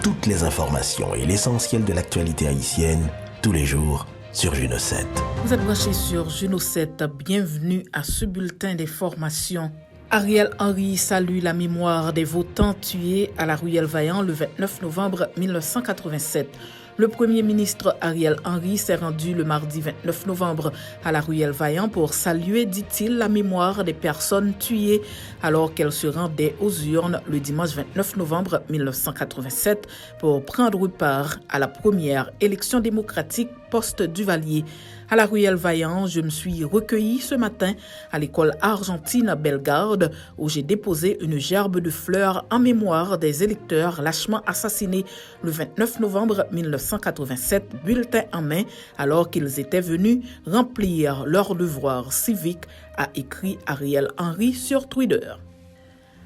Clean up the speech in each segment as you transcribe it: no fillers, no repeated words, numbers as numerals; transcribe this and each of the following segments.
toutes les informations et l'essentiel de l'actualité haïtienne, tous les jours, sur Juno 7. Vous êtes branchés sur Juno 7. Bienvenue à ce bulletin d'information. Ariel Henry salue la mémoire des votants tués à la Ruelle Vaillant le 29 novembre 1987. Le Premier ministre Ariel Henry s'est rendu le mardi 29 novembre à la Ruelle Vaillant pour saluer, dit-il, la mémoire des personnes tuées alors qu'elles se rendaient aux urnes le dimanche 29 novembre 1987 pour prendre part à la première élection démocratique post-Duvalier. À la Ruelle Vaillant, je me suis recueilli ce matin à l'école argentine Bellegarde où j'ai déposé une gerbe de fleurs en mémoire des électeurs lâchement assassinés le 29 novembre 1987, bulletin en main, alors qu'ils étaient venus remplir leur devoir civique, a écrit Ariel Henry sur Twitter.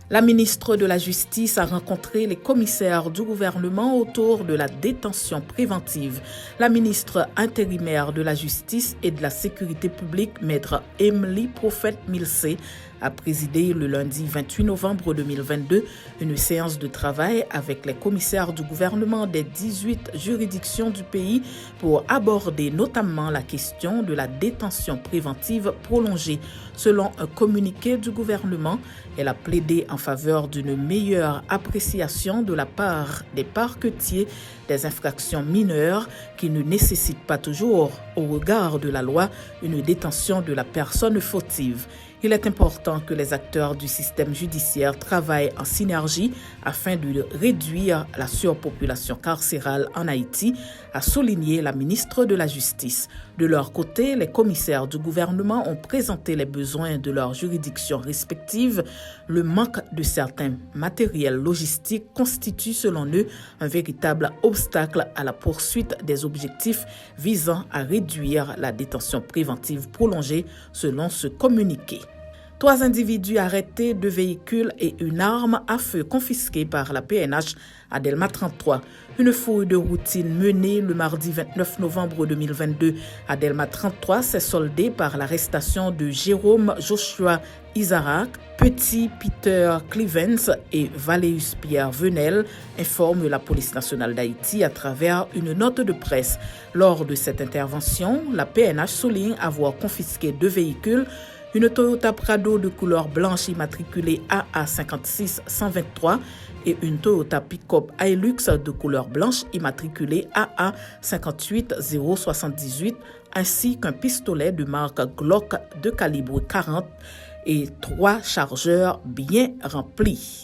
La ministre de la Justice a rencontré les commissaires du gouvernement autour de la détention préventive. La ministre intérimaire de la Justice et de la Sécurité publique, maître Emily Prophète-Milsé, a présidé le lundi 28 novembre 2022 une séance de travail avec les commissaires du gouvernement des 18 juridictions du pays pour aborder notamment la question de la détention préventive prolongée. Selon un communiqué du gouvernement, elle a plaidé en faveur d'une meilleure appréciation de la part des parquetiers des infractions mineures qui ne nécessitent pas toujours, au regard de la loi, une détention de la personne fautive. Il est important que les acteurs du système judiciaire travaillent en synergie afin de réduire la surpopulation carcérale en Haïti, a souligné la ministre de la Justice. De leur côté, les commissaires du gouvernement ont présenté les besoins de leurs juridictions respectives. Le manque de certains matériels logistiques constitue, selon eux, un véritable obstacle à la poursuite des objectifs visant à réduire la détention préventive prolongée, selon ce communiqué. 3 individus arrêtés, 2 véhicules et une arme à feu confisquée par la PNH à Delma 33. Une fouille de routine menée le mardi 29 novembre 2022 à Delma 33 s'est soldée par l'arrestation de Jérôme Joshua Isaac, Petit Peter Clivens et Valéus Pierre Venel, informe la police nationale d'Haïti à travers une note de presse. Lors de cette intervention, la PNH souligne avoir confisqué 2 véhicules, une Toyota Prado de couleur blanche immatriculée AA56123 et une Toyota Pick-up Hilux de couleur blanche immatriculée AA58078, ainsi qu'un pistolet de marque Glock de calibre 40 et 3 chargeurs bien remplis.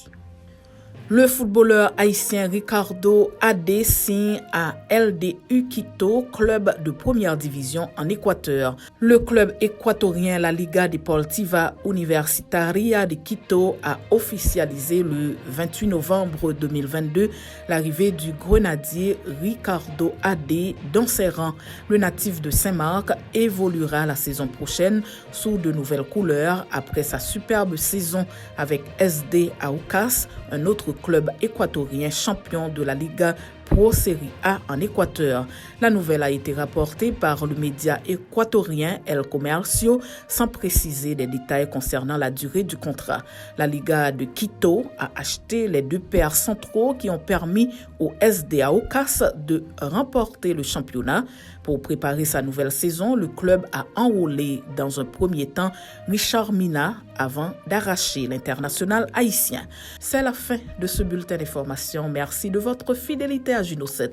Le footballeur haïtien Ricardo Adé signe à LDU Quito, club de première division en Équateur. Le club équatorien La Liga Deportiva Universitaria de Quito a officialisé le 28 novembre 2022 l'arrivée du grenadier Ricardo Adé dans ses rangs. Le natif de Saint-Marc évoluera la saison prochaine sous de nouvelles couleurs après sa superbe saison avec SD Aucas, un autre club équatorien champion de la Liga Pro Série A en Équateur. La nouvelle a été rapportée par le média équatorien El Comercio sans préciser des détails concernant la durée du contrat. La Liga de Quito a acheté les 2 paires centraux qui ont permis au SD Aucas de remporter le championnat. Pour préparer sa nouvelle saison, le club a enrôlé dans un premier temps Richard Mina avant d'arracher l'international haïtien. C'est la fin de ce bulletin d'information. Merci de votre fidélité à Juno 7.